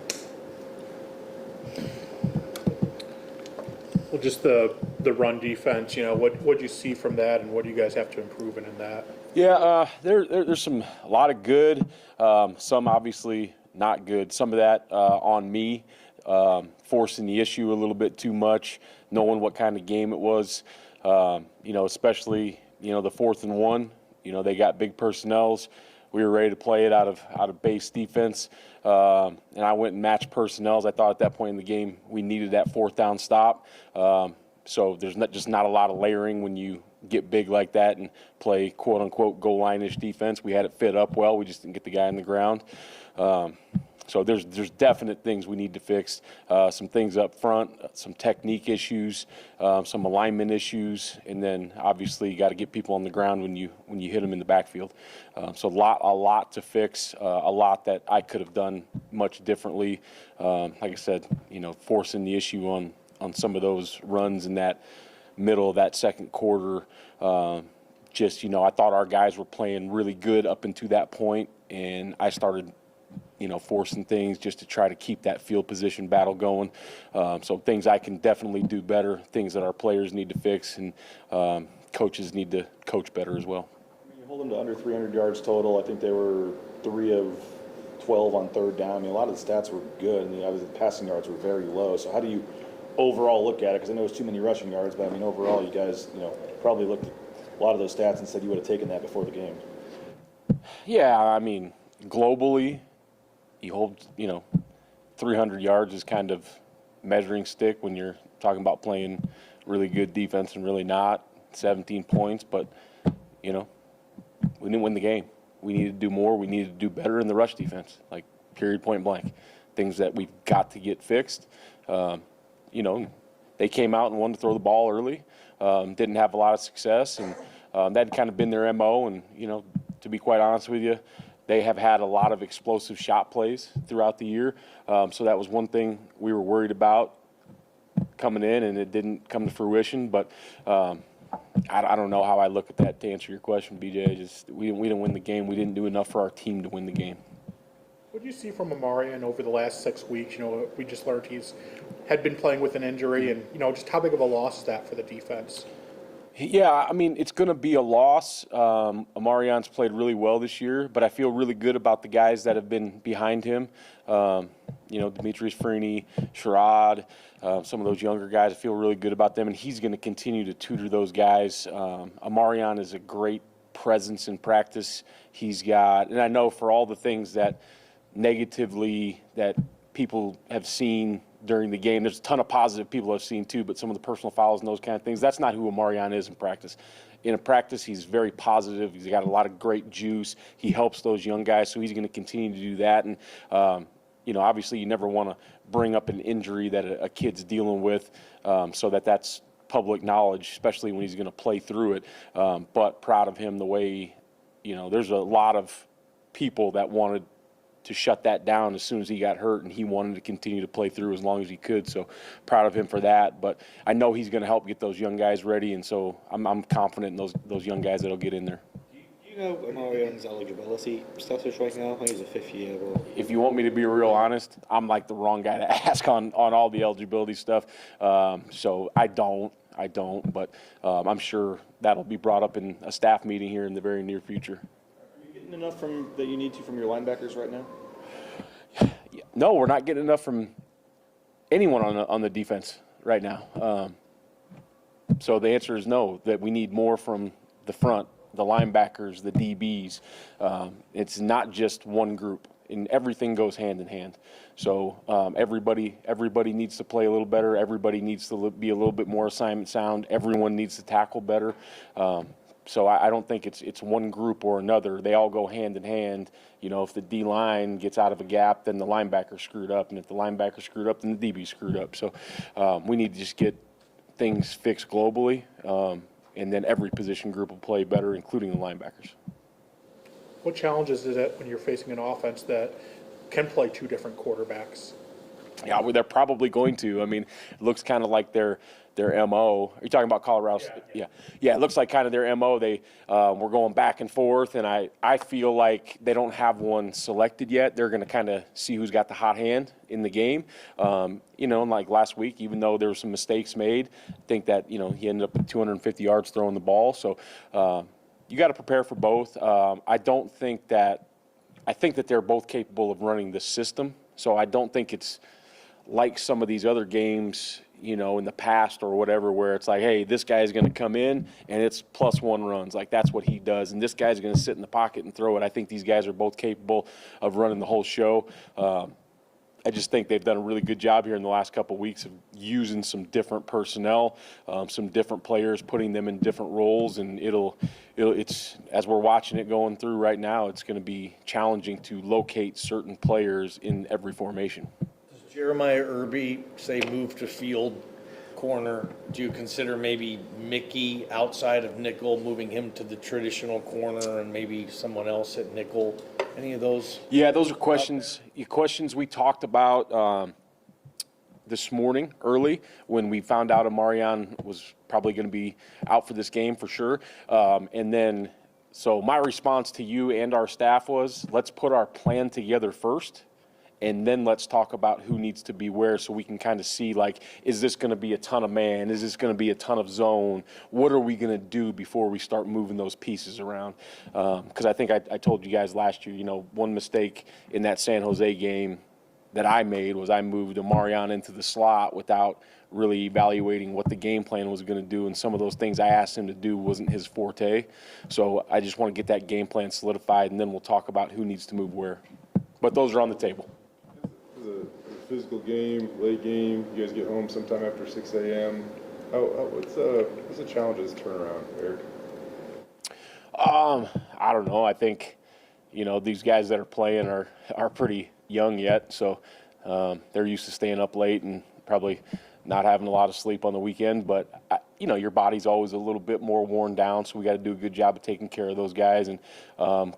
Well, just the run defense, what'd you see from that, and what do you guys have to improve in that? Yeah, there's a lot of good, some obviously not good. Some of that on me, forcing the issue a little bit too much, knowing what kind of game it was, especially, the 4th and 1. They got big personnels. We were ready to play it out of base defense, and I went and matched personnels. I thought at that point in the game we needed that 4th down stop. So there's not a lot of layering when you get big like that and play quote unquote goal line-ish defense. We had it fit up well. We just didn't get the guy on the ground. So there's definite things we need to fix. Some things up front, some technique issues, some alignment issues, and then obviously you got to get people on the ground when you hit them in the backfield. So a lot to fix, a lot that I could have done much differently. Like I said, forcing the issue on some of those runs in that middle of that second quarter. I thought our guys were playing really good up until that point, and I started forcing things just to try to keep that field position battle going. So things I can definitely do better, things that our players need to fix, and coaches need to coach better as well. You hold them to under 300 yards total. I think they were 3 of 12 on 3rd down. A lot of the stats were good, and obviously the passing yards were very low. So how do you overall look at it? Because I know it's too many rushing yards, but overall you guys, probably looked at a lot of those stats and said you would have taken that before the game. Yeah, globally, you hold, 300 yards is kind of measuring stick when you're talking about playing really good defense and really not. 17 points, but, we didn't win the game. We needed to do more. We needed to do better in the rush defense, period, point blank. Things that we've got to get fixed. They came out and wanted to throw the ball early, didn't have a lot of success, and that had kind of been their MO. And, to be quite honest with you, they have had a lot of explosive shot plays throughout the year. So that was one thing we were worried about coming in, and it didn't come to fruition. But I don't know how I look at that to answer your question, BJ. We didn't win the game. We didn't do enough for our team to win the game. What do you see from Amarian over the last 6 weeks? We just learned he's had been playing with an injury, and just how big of a loss is that for the defense? Yeah, it's going to be a loss. Amarian's played really well this year, but I feel really good about the guys that have been behind him. Demetrius Freeney, Sherrod, some of those younger guys. I feel really good about them, and he's going to continue to tutor those guys. Amarian is a great presence in practice. He's got, and I know for all the things that negatively that people have seen during the game, there's a ton of positive people have seen too, but some of the personal fouls and those kind of things, that's not who Amarian is in practice. In practice, he's very positive. He's got a lot of great juice. He helps those young guys, so he's going to continue to do that. And, obviously you never want to bring up an injury that a kid's dealing with, so that's public knowledge, especially when he's going to play through it. But proud of him the way, there's a lot of people that wanted to shut that down as soon as he got hurt, and he wanted to continue to play through as long as he could. So proud of him for that. But I know he's going to help get those young guys ready, and so I'm confident in those young guys that'll get in there. Do you know Amarian's eligibility status right now? I think he's a 5th year. If you want me to be real honest, I'm the wrong guy to ask on all the eligibility stuff. So I don't, but I'm sure that'll be brought up in a staff meeting here in the very near future. Enough that you need to from your linebackers right now? No, we're not getting enough from anyone on the defense right now. So the answer is no, that we need more from the front, the linebackers, the DBs. It's not just one group, and everything goes hand in hand. So everybody needs to play a little better. Everybody needs to be a little bit more assignment sound. Everyone needs to tackle better. So I don't think it's one group or another. They all go hand in hand. If the D-line gets out of a gap, then the linebacker screwed up. And if the linebacker screwed up, then the DB screwed up. So we need to just get things fixed globally, and then every position group will play better, including the linebackers. What challenges is it when you're facing an offense that can play 2 different quarterbacks? Yeah, well, they're probably going to. It looks kind of like their MO. Are you talking about Colorado? Yeah. It looks like kind of their MO. They we're going back and forth, and I feel like they don't have one selected yet. They're going to kind of see who's got the hot hand in the game. Like last week, even though there were some mistakes made, I think that he ended up with 250 yards throwing the ball. So you got to prepare for both. I don't think that I think that they're both capable of running the system. So I don't think it's like some of these other games, in the past or whatever, where it's like, hey, this guy's going to come in and it's +1 runs. Like, that's what he does. And this guy's going to sit in the pocket and throw it. I think these guys are both capable of running the whole show. I just think they've done a really good job here in the last couple of weeks of using some different personnel, some different players, putting them in different roles. And it's as we're watching it going through right now, it's going to be challenging to locate certain players in every formation. Does Jeremiah Irby say move to field corner? Do you consider maybe Mickey outside of nickel, moving him to the traditional corner and maybe someone else at nickel? Any of those? Yeah, those are questions we talked about this morning early when we found out Amarian was probably going to be out for this game for sure. And then, so my response to you and our staff was, let's put our plan together first, and then let's talk about who needs to be where, so we can kind of see, like, is this going to be a ton of man? Is this going to be a ton of zone? What are we going to do before we start moving those pieces around? Because I think I told you guys last year, one mistake in that San Jose game that I made was I moved Amarian into the slot without really evaluating what the game plan was going to do, and some of those things I asked him to do wasn't his forte. So I just want to get that game plan solidified, and then we'll talk about who needs to move where. But those are on the table. A physical game, late game. You guys get home sometime after 6 a.m. What's the challenge of this turnaround, Erik? I don't know. I think, these guys that are playing are pretty young yet, so they're used to staying up late and probably not having a lot of sleep on the weekend. But your body's always a little bit more worn down, so we got to do a good job of taking care of those guys. And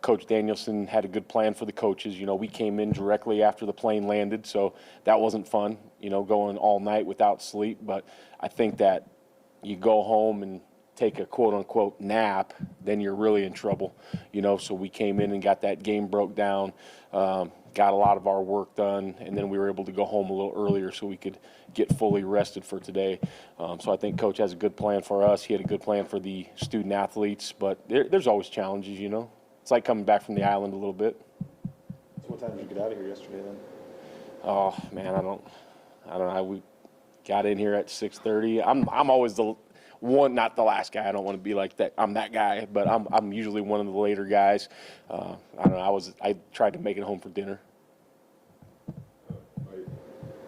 Coach Danielson had a good plan for the coaches. We came in directly after the plane landed, so that wasn't fun, going all night without sleep. But I think that you go home and take a quote-unquote nap, then you're really in trouble, So we came in and got that game broke down, got a lot of our work done, and then we were able to go home a little earlier so we could get fully rested for today. So I think Coach has a good plan for us. He had a good plan for the student athletes, but there's always challenges, It's like coming back from the island a little bit. So what time did you get out of here yesterday then? Oh man, I don't know. We got in here at 6:30. I'm always the one, not the last guy. I don't want to be like that. I'm that guy, but I'm usually one of the later guys. I don't know. I tried to make it home for dinner.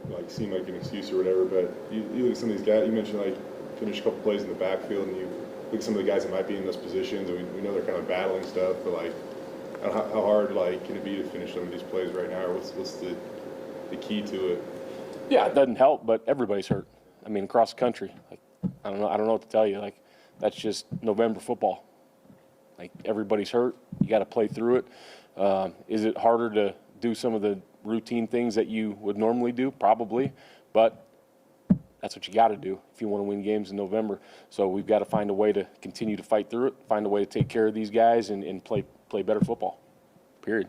Like seem like an excuse or whatever, but you look at some of these guys. You mentioned like finish a couple plays in the backfield, and you look at some of the guys that might be in those positions, and we know they're kind of battling stuff. But like, how hard can it be to finish some of these plays right now, or what's the key to it? Yeah, it doesn't help, but everybody's hurt. I mean, across the country. Like, I don't know what to tell you. Like, that's just November football. Like, everybody's hurt. You got to play through it. Is it harder to do some of the routine things that you would normally do? Probably, but that's what you got to do if you want to win games in November. So we've got to find a way to continue to fight through it, find a way to take care of these guys, and play better football, period.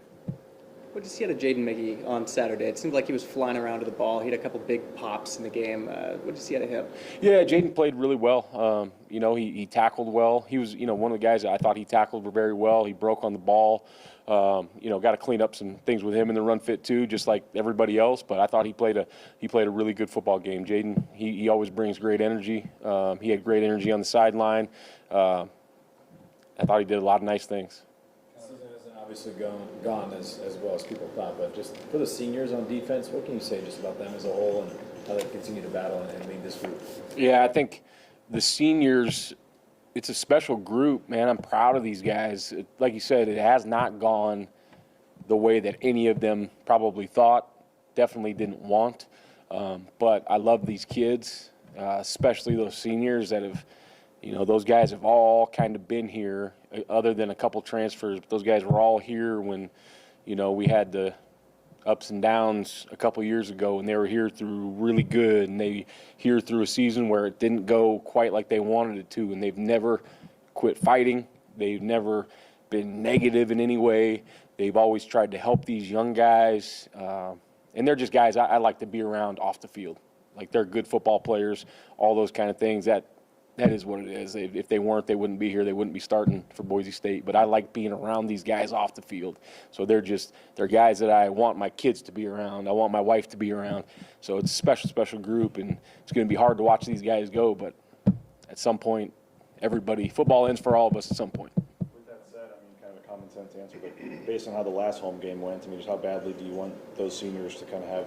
What did you see out of Jaden Mickey on Saturday? It seemed like he was flying around to the ball. He had a couple big pops in the game. What did you see out of him? Yeah, Jaden played really well. He tackled well. He was, one of the guys that I thought he tackled very well. He broke on the ball. Got to clean up some things with him in the run fit too, just like everybody else. But I thought he played a really good football game. Jaden, he always brings great energy. He had great energy on the sideline. I thought he did a lot of nice things. Obviously gone as well as people thought, but just for the seniors on defense, what can you say just about them as a whole and how they continue to battle and lead this group? Yeah, I think the seniors, it's a special group, man. I'm proud of these guys. Like you said, it has not gone the way that any of them probably thought, definitely didn't want. But I love these kids, especially those seniors that have, those guys have all kind of been here, other than a couple transfers. But those guys were all here when, we had the ups and downs a couple years ago, and they were here through really good, and they here through a season where it didn't go quite like they wanted it to, and they've never quit fighting. They've never been negative in any way. They've always tried to help these young guys, and they're just guys I like to be around off the field. Like, they're good football players, all those kind of things. That that is what it is. If they weren't, they wouldn't be here. They wouldn't be starting for Boise State. But I like being around these guys off the field. So they're guys that I want my kids to be around. I want my wife to be around. So it's a special, special group, and it's going to be hard to watch these guys go. But at some point, football ends for all of us at some point. With that said, I mean, kind of a common sense answer, but based on how the last home game went, I mean, just how badly do you want those seniors to kind of have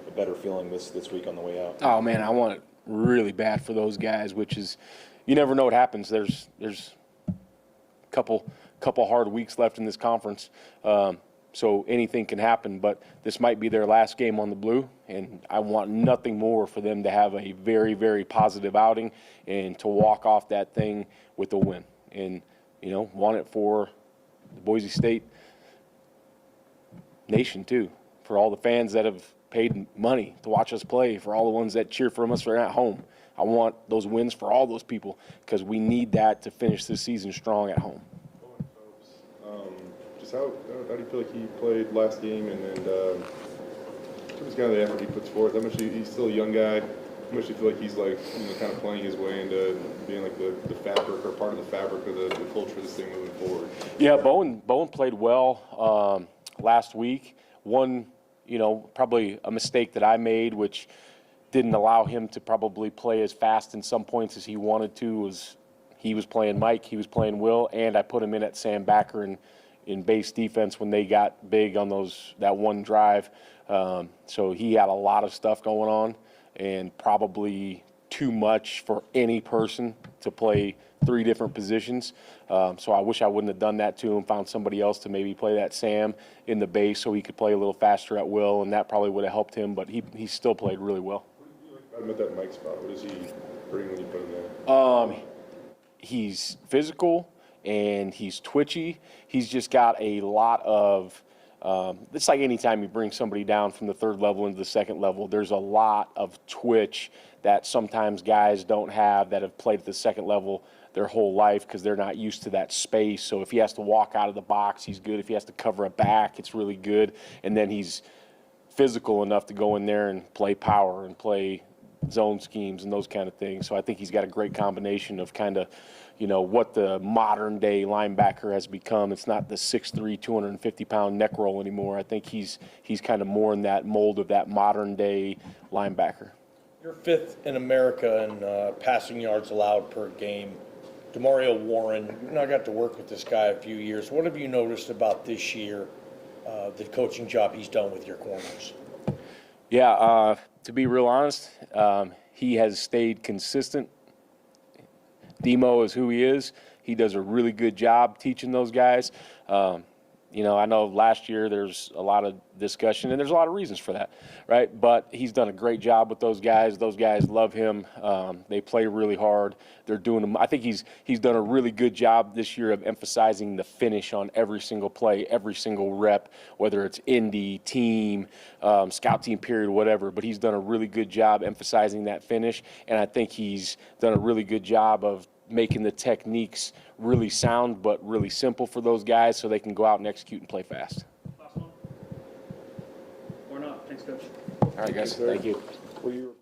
a better feeling this week on the way out? Oh, man, I want it really bad for those guys, which is, you never know what happens. There's a couple hard weeks left in this conference, so anything can happen. But this might be their last game on the blue, and I want nothing more for them to have a very, very positive outing and to walk off that thing with a win. And, want it for the Boise State nation too, for all the fans that have paid money to watch us play, for all the ones that cheer for us when we're at home. I want those wins for all those people because we need that to finish this season strong at home. Just how do you feel like he played last game, and what's kind of the effort he puts forth? How much he's still a young guy. How much do you feel like he's kind of playing his way into being like the fabric or part of the fabric of the culture of this thing moving forward? Yeah, Bowen played well last week. One, probably a mistake that I made, which didn't allow him to probably play as fast in some points as he wanted to, was he was playing Mike, he was playing Will, and I put him in at Sam Backer in base defense when they got big on that one drive. So he had a lot of stuff going on, and probably too much for any person to play 3 different positions. So I wish I wouldn't have done that to him, found somebody else to maybe play that Sam in the base so he could play a little faster at Will, and that probably would have helped him, but he still played really well. What do you like about that Mike spot? What does he bring when you put him there? He's physical and he's twitchy. He's just got a lot of it's like anytime you bring somebody down from the 3rd level into the 2nd level, there's a lot of twitch that sometimes guys don't have that have played at the 2nd level their whole life because they're not used to that space. So if he has to walk out of the box, he's good. If he has to cover a back, it's really good. And then he's physical enough to go in there and play power and play zone schemes and those kind of things. So I think he's got a great combination of kind of, what the modern day linebacker has become. It's not the 6'3", 250-pound neck roll anymore. I think he's kind of more in that mold of that modern day linebacker. You're 5th in America in passing yards allowed per game. DeMario Warren, I got to work with this guy a few years. What have you noticed about this year, the coaching job he's done with your corners? Yeah, to be real honest, he has stayed consistent. Demo is who he is. He does a really good job teaching those guys. I know last year there's a lot of discussion, and there's a lot of reasons for that, right? But he's done a great job with those guys. Those guys love him. They play really hard. They're doing them. I think he's done a really good job this year of emphasizing the finish on every single play, every single rep, whether it's indie, team, scout team period, whatever. But he's done a really good job emphasizing that finish, and I think he's done a really good job of making the techniques really sound but really simple for those guys so they can go out and execute and play fast. Last one. Or not. Thanks, Coach. All right, guys. Thank you. Were you